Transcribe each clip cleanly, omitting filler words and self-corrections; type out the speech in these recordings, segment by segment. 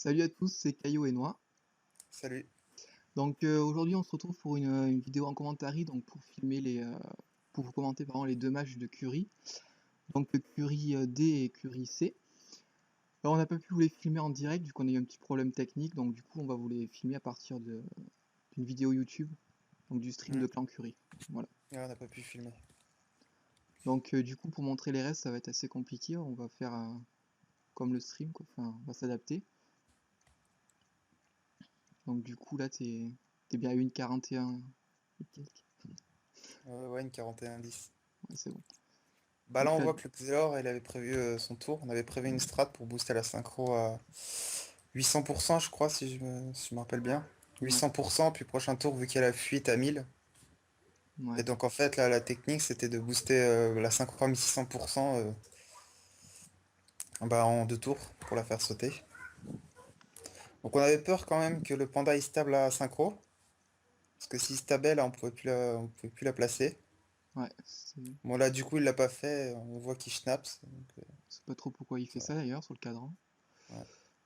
Salut à tous, c'est Caillou et Noix. Salut. Donc aujourd'hui on se retrouve pour une vidéo en commentaire, donc pour filmer pour vous commenter pardon, les deux matchs de Curie. Donc Curie D et Curie C. Alors on n'a pas pu vous les filmer en direct vu qu'on a eu un petit problème technique, donc du coup on va vous les filmer à partir d'une vidéo YouTube, donc du stream Hmm. de Clan Curie. Voilà. Ouais, on n'a pas pu filmer. Donc du coup pour montrer les restes ça va être assez compliqué, on va faire comme le stream, quoi. Enfin on va s'adapter. Donc du coup là t'es bien à 1,41 et quelques. Ouais, une 41-10. Ouais, c'est bon. Bah là, Donc on là, voit que le Xelor, il avait prévu son tour. On avait prévu une strat pour booster la synchro à 800%, je crois, si je me rappelle bien. ouais, 800%, puis prochain tour, vu qu'il y a la fuite à 1000. Et ouais. donc, en fait, là, la technique, c'était de booster la synchro à 1600% bah, en deux tours pour la faire sauter. Donc, on avait peur quand même que le panda il stable à synchro. Parce que s'il stabait, là, on pouvait plus la placer. Ouais, c'est Bon, là, du coup, il l'a pas fait. On voit qu'il schnaps. Donc, c'est pas trop pourquoi il fait ça d'ailleurs sur le cadran. ouais.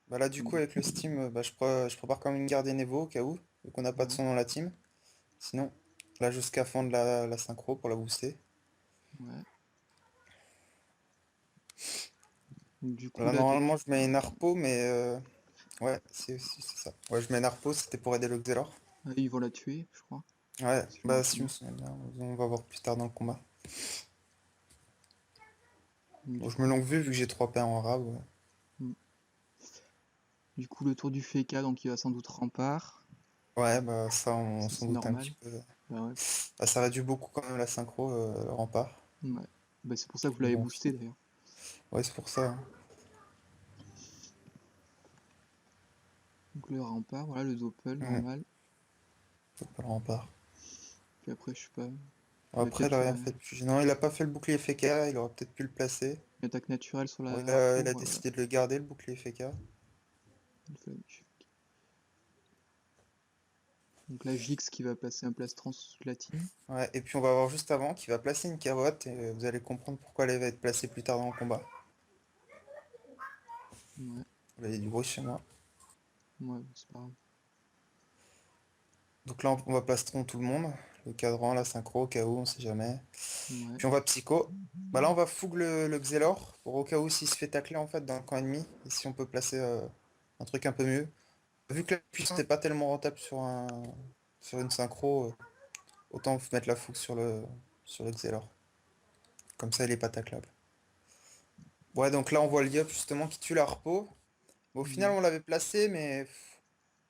Bah là, du coup, Du avec le coup, Steam, bah, je prépare quand même une garde Evo au cas où, vu qu'on n'a pas de ouais, son dans la team. Sinon, là, je scaphandre la synchro pour la booster. ouais. Donc, du coup Là, là, normalement, je mets une harpo, mais ouais, c'est ça. Ouais, je mets une harpo, c'était pour aider le Xelor. ils vont la tuer, je crois, Ouais, si je me bah rappelle si je me bien. souviens bien, on va voir plus tard dans le combat. Donc, Bon, du je me coup, longue vue, vu que j'ai 3 pains en rab, ouais. hmm. Du coup le tour du FK, donc il va sans doute rempart. Ouais, bah ça, on Ça s'en c'est doute un normal. petit peu. Bah ouais, Bah, ça réduit beaucoup quand même la synchro, le rempart. ouais. Bah, c'est pour ça que vous Mais l'avez bon, boosté d'ailleurs. ouais, c'est pour ça, hein. Donc le rempart, voilà le doppel normal. Faut pas le rempart. Puis après je sais pas, il va Après, peut-être il a faire rien fait de plus. Non, il a pas fait le bouclier FK, il aurait peut-être pu le placer. une attaque naturelle sur Bon, la il a harpo. décidé de le garder, le bouclier FK. Donc là Jix qui va passer un plastron sous la team. Ouais, et puis on va voir juste avant qu'il va placer une carotte, et vous allez comprendre pourquoi elle va être placée plus tard dans le combat. Ouais, Là, il y a du bruit chez moi. ouais, bon, c'est pas grave. Donc là, on va plastron tout le monde. Le cadran, la synchro, au cas où, on sait jamais. Ouais, Puis on va psycho. Bah là, on va fougue le Xelor, pour au cas où s'il se fait tacler en fait dans le camp ennemi, et si on peut placer un truc un peu mieux. Vu que la puissance n'est pas tellement rentable sur une synchro, autant mettre la fougue sur le Xelor. Comme ça, il est pas taclable. Ouais, donc là, on voit Liop justement qui tue la harpo. Bon, au final, ouais. on l'avait placé, mais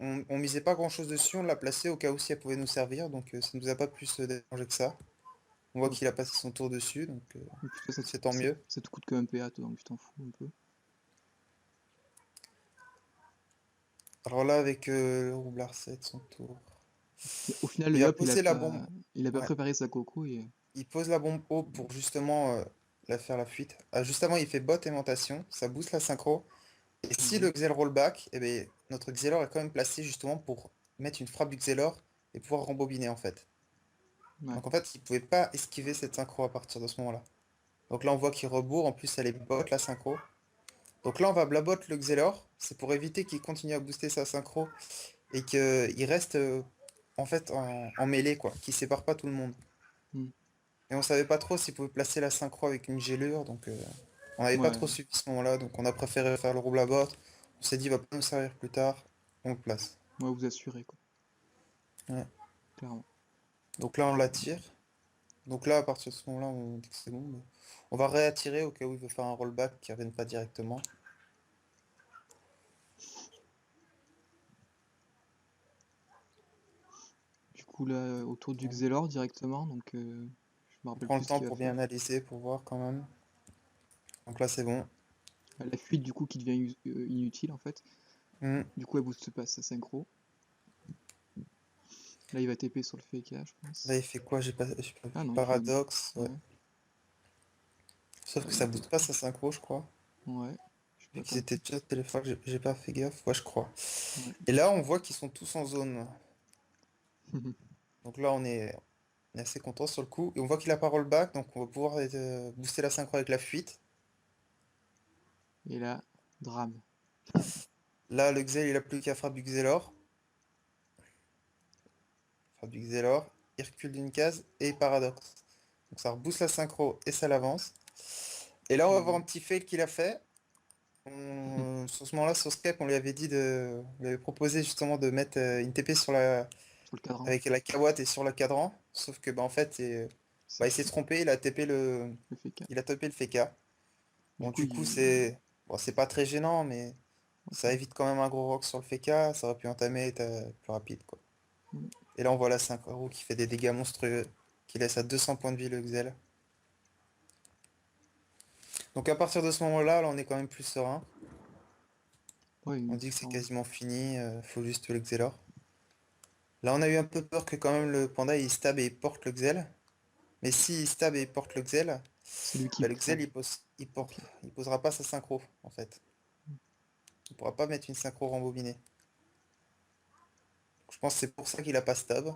on misait pas grand-chose dessus. On l'a placé au cas où si elle pouvait nous servir, donc ça nous a pas plus dérangé que ça. On voit Ouais. qu'il a passé son tour dessus, donc Et puis toi, c'est tant mieux. ça te coûte que un PA, toi, donc tu t'en fous un peu. Alors là, avec le roublard 7, son tour. Au final, Il va Yop, poser la bombe. il a pas Ouais. préparé sa coco et Il pose la bombe haut pour justement la faire la fuite. Ah, juste avant, il fait bot aimantation, ça booste la synchro. Et si ouais, le Xel rollback, eh ben, notre Xelor est quand même placé justement pour mettre une frappe du Xelor et pouvoir rembobiner en fait. ouais, Donc en fait, il pouvait pas esquiver cette synchro à partir de ce moment-là. Donc là, on voit qu'il rebourre, en plus elle est bot la synchro. Donc là, on va blabot le Xelor, c'est pour éviter qu'il continue à booster sa synchro et qu'il reste en fait en mêlée, quoi, qu'il sépare pas tout le monde. hmm, Et on savait pas trop s'il pouvait placer la synchro avec une gélure, donc on n'avait pas ouais, trop suivi ce moment-là, donc on a préféré faire le rouble à bord. On s'est dit, il va pas nous servir plus tard, on le place. ouais, vous assurez, quoi, Ouais. clairement. Donc là, on l'attire. Donc là, à partir de ce moment-là, on dit que c'est bon, mais on va réattirer au cas où il veut faire un rollback qui revienne pas directement. Du coup, là, autour du Xelor directement, donc je me On rappelle prend plus le ce temps qu'il va pour bien faire. analyser, pour voir quand même. Donc là, c'est bon. La fuite, du coup, qui devient inutile, en fait. Hmm. Du coup, elle booste pas sa synchro. Là, il va TP sur le FK, je Là, pense. il fait quoi? J'ai pas Ah vu. non, il fait... Paradoxe. Ouais. Ouais, Sauf que il ça booste pas TP. sa synchro, je crois. Ouais, j'ai Vu pas qu'ils étaient compris. déjà téléphone, j'ai pas fait gaffe. Ouais, je crois. Ouais. Et là, on voit qu'ils sont tous en zone. Donc là, on est assez content sur le coup. Et on voit qu'il a pas rollback, donc on va pouvoir booster la synchro avec la fuite. Et là, drame. Là, le Xel, il a plus qu'à frappe du Xelor. Frappe du Xelor. Il recule d'une case et paradoxe. Donc ça rebooste la synchro et ça l'avance. Et là, on va voir Ouais. un petit fail qu'il a fait. Sur ce moment-là, sur Skype, on lui avait proposé justement de mettre une TP Sur le cadran. avec la Kawatt et sur le cadran. Sauf que, bah, en fait, Ça il s'est fait trompé, le FK. il a tapé le FK. Du Bon, coup, du coup, il... bon, c'est pas très gênant, mais ouais, ça évite quand même un gros rock sur le FK. Ça aurait pu entamer et être plus rapide, quoi. Mm. Et là, on voit la 5 euros qui fait des dégâts monstrueux, qui laisse à 200 points de vie le Xel. Donc à partir de ce moment-là, là, on est quand même plus serein. Ouais, On une dit que c'est différence. quasiment fini, faut juste le Xelor. Là, on a eu un peu peur que quand même le panda il stab et il porte le Xel. Mais si il stab et il porte le Xel, C'est lui qui bah, le Xel crève. il Ok. il posera pas sa synchro en fait. Il pourra pas mettre une synchro rembobinée. Donc, je pense que c'est pour ça qu'il a pas stab.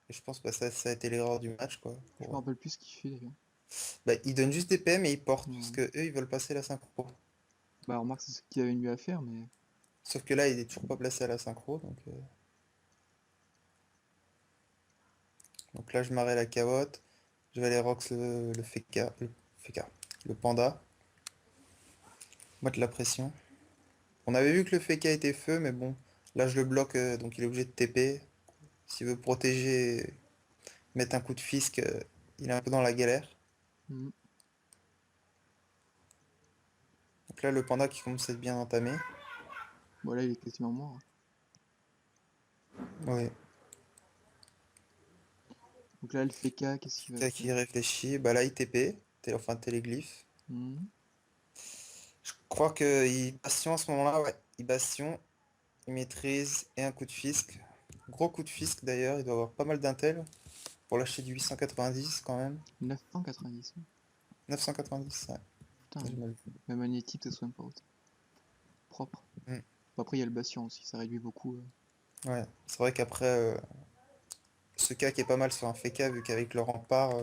Et je pense que bah, ça a été l'erreur du match quoi. Je me rappelle plus ce qu'il fait d'ailleurs. Bah, il donne juste des PM et il porte parce Ouais. que eux ils veulent passer la synchro. Bah, remarque, c'est ce qu'il avait mieux à faire, mais Sauf que là il est toujours pas placé à la synchro donc là je m'arrête la carotte. Je vais aller rox le FK, le panda. Mettre la pression. On avait vu que le FK était feu, mais bon, là je le bloque, donc il est obligé de TP. S'il veut protéger, mettre un coup de fisc, il est un peu dans la galère. mm. Donc là le panda qui commence à être bien entamé. Voilà, il est quasiment mort. Oui. Donc là, le FK, qu'est-ce qu'il va FK qui faire? réfléchit, bah là il TP, enfin téléglyphe. Mm. Je crois qu'il bastion à ce moment-là, ouais. Il bastion, il maîtrise et un coup de fisc. Gros coup de fisc d'ailleurs, il doit avoir pas mal d'intel pour lâcher du 890 quand même. 990. 990, ouais. Putain, J'ai mal vu. même magnétique, ça soigne pas autant. Propre. Mm. Bon, après, il y a le bastion aussi, ça réduit beaucoup. Ouais, c'est vrai qu'après, ce cas qui est pas mal sur un FK, vu qu'avec le rempart,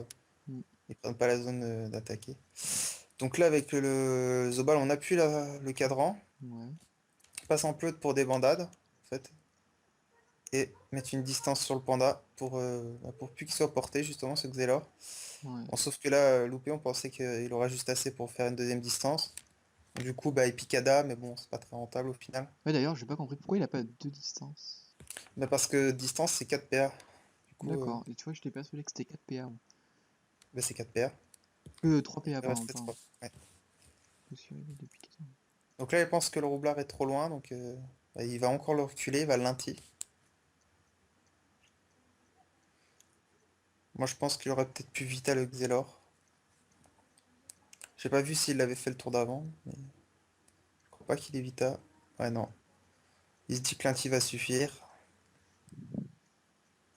Mm. ils prennent pas la zone d'attaquer. Donc là, avec le Zobal, on appuie le cadran, Ouais, on passe en pleutre pour des bandades, en fait, et mettre une distance sur le panda pour plus qu'il soit porté, justement, ce Xelor. ouais. Bon, sauf que là, loupé, on pensait qu'il aurait juste assez pour faire une deuxième distance. Du coup, bah, il picada, mais bon, c'est pas très rentable au final. Ouais, d'ailleurs, j'ai pas compris pourquoi il a pas deux distances. Bah, parce que distance, c'est 4 PA. Du coup, D'accord, et tu vois, j'étais persuadé que c'était 4 PA. Moi. bah, c'est 4 PA. 3 PA, Il pardon, resterait pardon. 3. Ouais. Je me suis réveillé depuis 4 ans. Donc là, il pense que le roublard est trop loin, donc bah, il va encore le reculer, il va l'inti. Moi, je pense qu'il aurait peut-être pu vita le Xelor. J'ai pas vu s'il avait fait le tour d'avant, mais je crois pas qu'il est vita. Ouais, non. Il se dit que l'inti va suffire.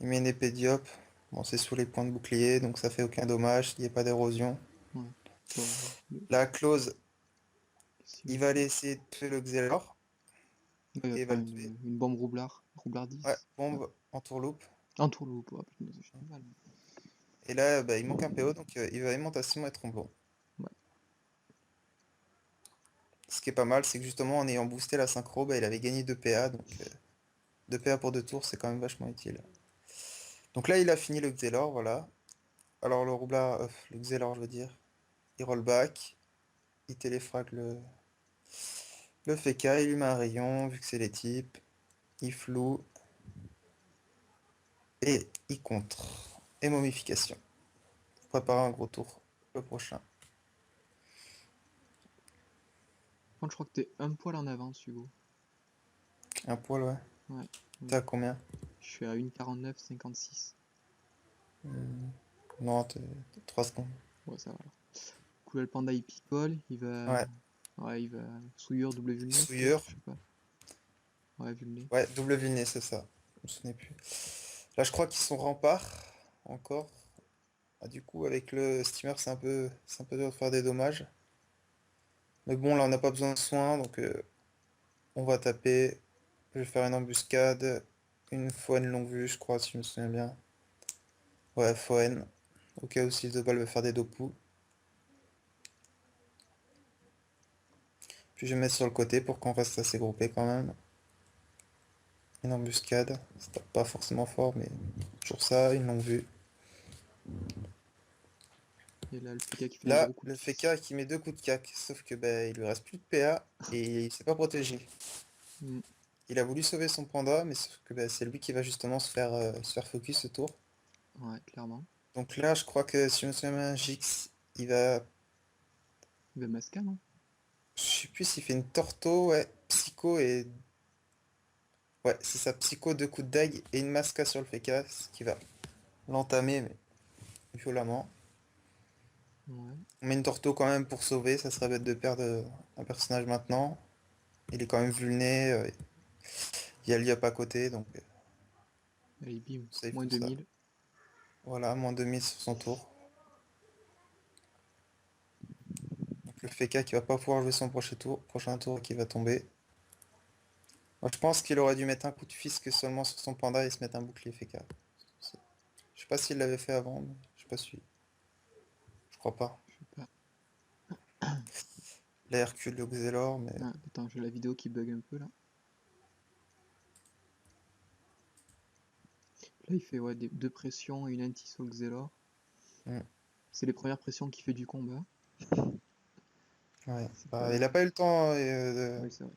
Il met une épée diop. Bon, c'est sous les points de bouclier, donc ça fait aucun dommage, il n'y a pas d'érosion. Ouais. Bon, La close, qu'est-ce qu'il va il va faire? aller essayer de tuer le Xelor, Ouais, il va et il va faire le tuer. une bombe roublard. Roublard Ouais, 10. Ouais. bombe en tourloupe. Un tour loup. Oh, putain, c'est génial. Et là, bah, il manque un PO, donc il va aimantation et tromblon. Ouais. Ce qui est pas mal, c'est que justement, en ayant boosté la synchro, bah, il avait gagné 2 PA, donc 2 PA pour 2 tours, c'est quand même vachement utile. Donc là, il a fini le Xelor, voilà. Alors le Xelor, je veux dire, il roll back, il téléfrag le FK, il lui met un rayon, vu que c'est les types, il floue, et il contre. Et momification. Prépare un gros tour, le prochain. Par contre, je crois que t'es un poil en avance, Hugo. Un poil, ouais. Ouais. T'es à combien? Je suis à 1,49,56. Non, t'es 3 secondes. Ouais, ça va alors. Du coup, là, le panda il picole, il va. Ouais, Ouais, il va. Souillure, double vulné souillure. peut-être, je sais pas. Ouais, vulné. Ouais, double Villeneuve, c'est ça. Je me souvenais plus. Là, je crois qu'ils sont remparts encore. Ah, du coup, avec le steamer, c'est un peu dur de faire des dommages. Mais bon, là, on n'a pas besoin de soins, donc on va taper. Je vais faire une embuscade. Une fois une longue vue, je crois, si je me souviens bien. Ouais, Foen. Au cas où si de balle veut faire des dopous. Puis je vais mettre sur le côté pour qu'on reste assez groupé quand même. Une embuscade. Ça tape pas forcément fort, mais toujours ça, ils l'ont vu. Et là, le PK qui fait un Là, gros coup de le fils. FK qui met 2 coups de cac, sauf que il lui reste plus de PA et il s'est pas protégé. Hmm. Il a voulu sauver son panda, mais sauf que c'est lui qui va justement se faire focus ce tour. Ouais, clairement. Donc là, je crois que si je me souviens bien, Jix, il va. Il va masca, non? Je sais plus s'il fait une torto, ouais, psycho et. Ouais, c'est ça, psycho, 2 coups de dague et une masca sur le FK, ce qui va l'entamer, mais violemment. Ouais. On met une torto quand même pour sauver, ça serait bête de perdre un personnage maintenant. Il est quand même vulné, il y a l'IOP à côté, donc Allez, bim. safe Moins pour ça. 2000. Voilà, moins 2000 sur son tour. Donc le FK qui va pas pouvoir jouer son prochain tour qui va tomber. Moi, je pense qu'il aurait dû mettre un coup de fisc seulement sur son panda et se mettre un bouclier FK. Je sais pas s'il l'avait fait avant, mais je suis pas sûr. Je crois pas. Je sais pas. La Hercule, le Xelor, mais Ah, attends, j'ai la vidéo qui bug un peu là. Là, il fait ouais, deux pressions et une anti sur le Xelor. hmm, C'est les premières pressions qu'il fait du combat. ouais. C'est pas. Il a pas eu le temps Oui, c'est vrai.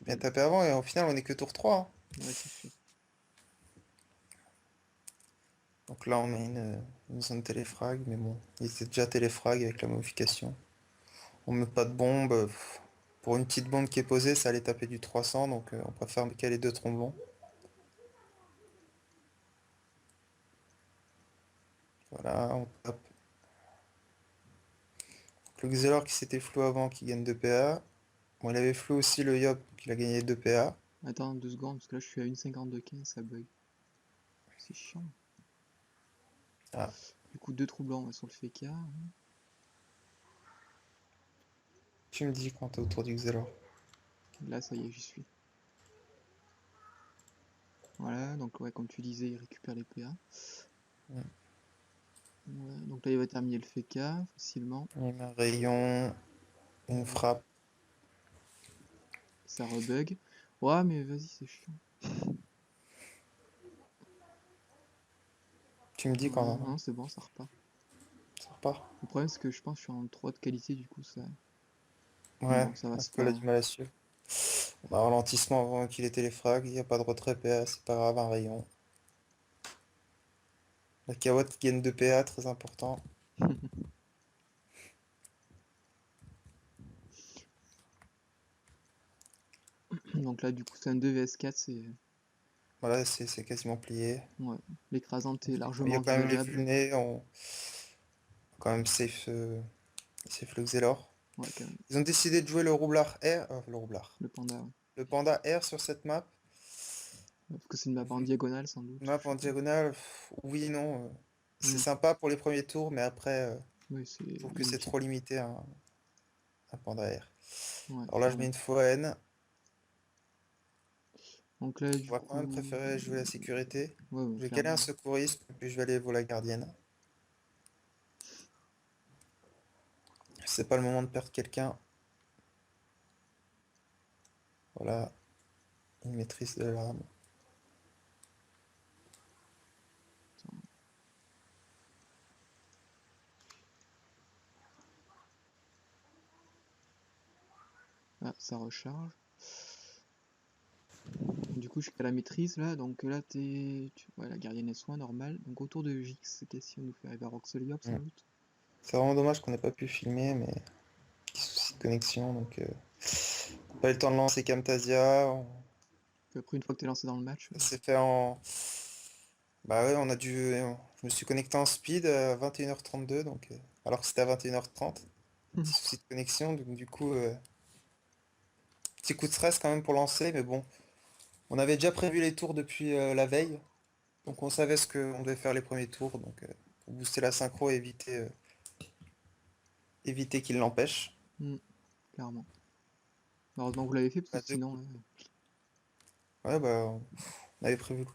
de bien taper avant et au final on est que tour 3, hein. Ouais, c'est sûr. Donc là on met une zone téléfrag, mais bon, il était déjà téléfrag avec la modification. On met pas de bombe. Pour une petite bombe qui est posée, ça allait taper du 300, donc on préfère caler 2 tromblons. Voilà, on tape. Donc, le Xelor qui s'était flou avant, qui gagne 2 PA. Bon, il avait flou aussi le Yop, qui a gagné 2 PA. Attends 2 secondes, parce que là, je suis à 1,52,15, ça bug. C'est chiant. Ah, Du coup, deux trous blancs ouais, sur le FK. tu me dis quand t'es autour du Xelor. Là, ça y est, j'y suis. Voilà, donc ouais, comme tu disais, il récupère les PA. Hmm. Ouais, donc là, il va terminer le FK facilement. Il met un rayon, une frappe. Ça rebug. Ouais, mais vas-y, c'est chiant. Tu me dis Ouais, quand non, c'est bon, ça repart. ça repart. Le problème, c'est que je pense que je suis en 3 de qualité, du coup, ça. Mais Ouais, bon, ça va un se peu faire, là du hein. mal à suivre. On a un ralentissement avant qu'il ait téléfrag, il n'y a pas de retrait PA, c'est pas grave, un rayon. La Kawat qui gagne 2 PA, très important. Donc là, du coup, c'est un 2 vs 4, c'est. Voilà, c'est quasiment plié. Ouais. L'écrasante est Il y a largement quand même les envisageable. vulnés, on quand même safe le Xelor. Ouais, quand même. Ils ont décidé de jouer le roublard R, le roublard. Le panda, ouais. Le panda R sur cette map. Parce que c'est une map en diagonale, sans doute. Map Je en sais pas. diagonale, oui, non. C'est Hmm. sympa pour les premiers tours, mais après, Oui, c'est je trouve que c'est inutile. trop limité un panda R. Ouais, Alors là, je mets clairement. une fois N. Donc là, On du va quand même coup. préférer jouer la sécurité. Ouais, ouais, Je vais caler un clairement. secourisme, puis je vais aller voler la gardienne. C'est pas le moment de perdre quelqu'un. Voilà, une maîtrise de l'arme. Ah, ça recharge. Du coup, jusqu'à la maîtrise là. Donc là, ouais, la gardienne est soin normal. Donc autour de Jix, qu'est-ce qu'on nous fait arriver à Roxeliop sans Mm. doute. C'est vraiment dommage qu'on n'ait pas pu filmer, mais petit souci de connexion, donc pas eu le temps de lancer Camtasia. Puis après, une fois que t'es lancé dans le match. Ça s'est fait en. Bah ouais, je me suis connecté en speed à 21h32, donc alors que c'était à 21h30. Petit souci de connexion, donc du coup, petit coup de stress quand même pour lancer, mais bon, on avait déjà prévu les tours depuis la veille, donc on savait ce qu'on devait faire les premiers tours, donc pour booster la synchro et éviter qu'il l'empêche. Hmm, clairement. Heureusement que vous l'avez fait, parce On que a deux sinon. coups. Ouais, on avait prévu,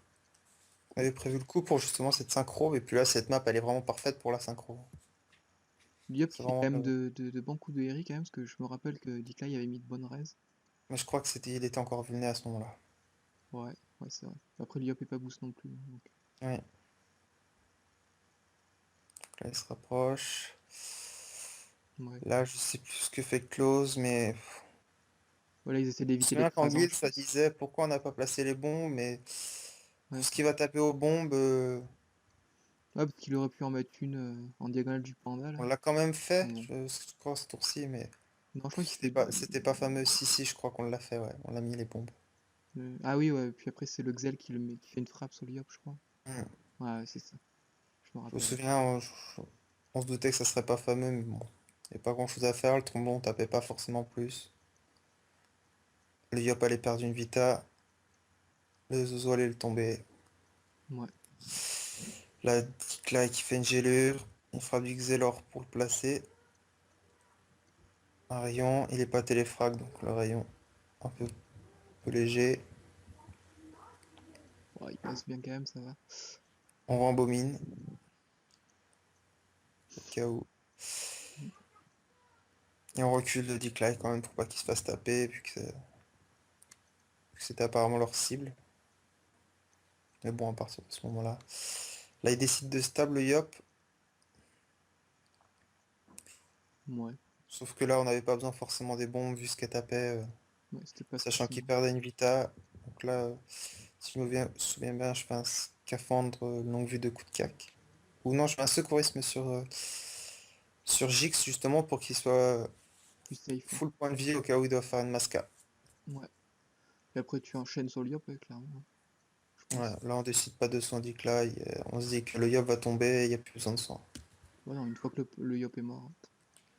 on avait prévu le coup pour justement cette synchro, et puis là, cette map, elle est vraiment parfaite pour la synchro. Diop C'est qui fait quand vraiment même de bons coups de Harry quand même, parce que je me rappelle que Decline avait mis de bonnes raises. Mais je crois que il était encore vulné à ce moment-là. Ouais, ouais, c'est vrai. Après, Diop est pas boost non plus, donc, Oui. Là, il se rapproche. ouais. Là, je sais plus ce que fait Close, mais Voilà, ils essaient je me d'éviter souviens qu'en l'écrasant, guild, je ça pense. disait pourquoi on n'a pas placé les bombes, mais Ouais, pour ce qui va taper aux bombes, ouais, parce qu'il aurait pu en mettre une en diagonale du panda, là. on l'a quand même fait, Bon. je crois, ce tour-ci, mais Non, je crois qu'il fait... c'était pas fameux. Si, si, je crois qu'on l'a fait, ouais, on l'a mis les bombes. Ah oui, ouais, puis après, c'est le Xel qui fait une frappe sur Liop, je crois. Hmm. Ouais, c'est ça. Je me Je me rappelle. souviens, on se doutait que ça serait pas fameux, mais bon, il n'y a pas grand-chose à faire, le trombon tapait pas forcément plus. Le Yop allait perdre une Vita, le Zozo allait le tomber. Ouais. La Dikla qui fait une gélure, on frappe du Xelor pour le placer. Un rayon, il est pas téléfrag, donc le rayon un peu léger. Ouais, il passe bien quand même, ça va. On rembobine, au cas où. Et on recule de Decline quand même pour pas qu'il se fasse taper, vu que c'était apparemment leur cible. Mais bon, à partir de ce moment-là. Là, il décide de stable Yop, Ouais. sauf que là, on n'avait pas besoin forcément des bombes vu ce qu'elle tapait, Ouais, c'était pas sachant qu'il forcément. perdait une Vita. Donc là, si je souviens bien, je fais un scaphandre longue vue de coup de cac. Ou non, je fais un secourisme sur Jix justement pour qu'il soit Plus safe, ouais. full point de vie au cas où il doit faire une masca. Ouais. Et après, tu enchaînes sur Liop, ouais, clairement, hein, je Ouais, pense. là on décide pas de son decline, on se dit que le Yop va tomber, il n'y a plus besoin de son. Ouais, non, une fois que le Yop est mort.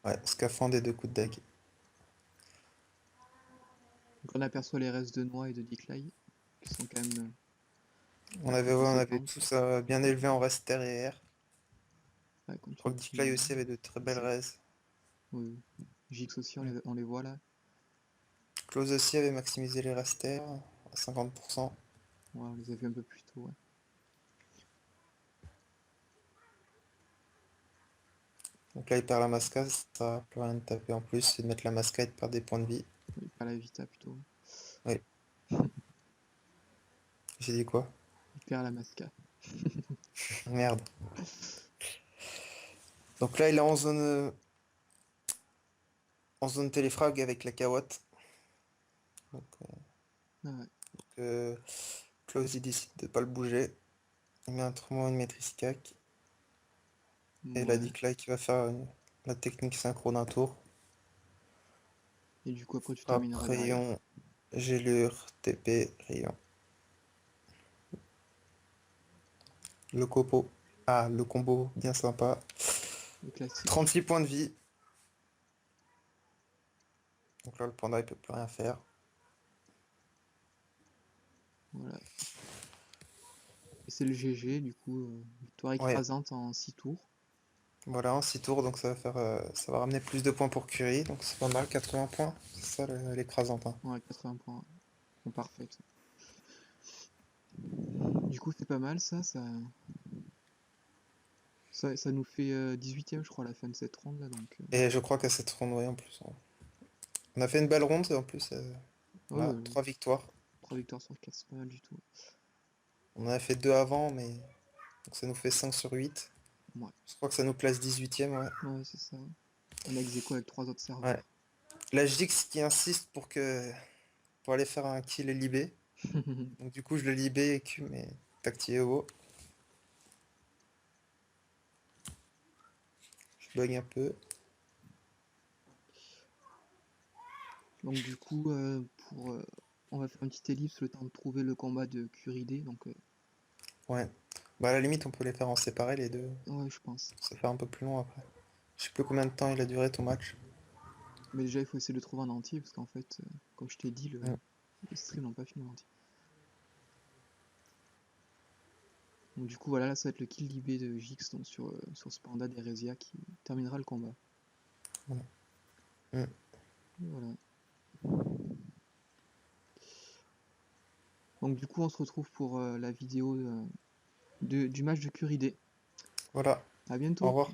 Ouais, scaphandre et deux coups de dague. Donc on aperçoit les restes de Noix et de Decline, qui sont quand même On assez avait, ouais, on avait conséquentes. tous bien élevé en reste terre et air. Ouais, comme Je tu crois l'as que dit. decline aussi avait de très belles C'est... raises. Oui, oui. Jix aussi, Mm. on les voit là. Close aussi avait maximisé les restes terre à 50%. Ouais, on les a vus un peu plus tôt, ouais. Donc là il perd la masca, ça sert à plus rien de taper en plus, c'est de mettre la masca et de perdre des points de vie. Oui, pas la Vita plutôt. Oui, j'ai dit quoi? Il perd la Masca. Merde. Donc là il est en zone téléfrag avec la Kawat. Donc, Ah ouais. euh, Close il décide de pas le bouger. Il met un tourment, une maîtrise cac. Et la Ouais. decline qui va faire la technique synchro d'un tour. Et du coup, après, tu Frappe, termineras derrière. rayon, gélure, TP, rayon. Le copo. Ah, le combo, bien sympa. Le classique. 36 points de vie. Donc là, le panda, il peut plus rien faire. Voilà. Et c'est le GG, du coup, victoire Ouais, écrasante en 6 tours. voilà, en 6 tours, donc ça va ramener plus de points pour Curie. Donc c'est pas mal, 80 points. C'est ça l'écrasante, hein. Ouais, 80 points. Bon, parfait. Du coup, c'est pas mal ça. Ça nous fait 18ème, je crois, à la fin de cette ronde là. Donc, Et je crois qu'à cette ronde, ouais, en plus. On a fait une belle ronde, en plus. ouais, Voilà, 3 victoires. 3 victoires sur 4, c'est pas mal du tout. On en a fait 2 avant, mais donc ça nous fait 5 sur 8. Ouais, Je crois que ça nous place 18ème, ouais. ouais, c'est ça. On a ex aequo avec 3 autres Ouais. serveurs. La Jix qui insiste pour aller faire un kill libé. Donc du coup je le libé et Q mais tactié haut. Je bug un peu. Donc, du coup, on va faire une petite ellipse le temps de trouver le combat de Curie. Donc, Ouais. Bah à la limite on peut les faire en séparé les deux. ouais, je pense. Ça fait un peu plus long après. Je sais plus combien de temps il a duré ton match. Mais déjà, il faut essayer de le trouver en entier parce qu'en fait, comme je t'ai dit, Mm. les streams n'ont pas fini en entier. Donc, du coup, voilà, là, ça va être le kill libé de Jix donc sur ce panda d'Eresia qui terminera le combat. Voilà. Mm. Voilà. Donc, du coup, on se retrouve pour la vidéo du match de Curie. Voilà. À Au bientôt! revoir.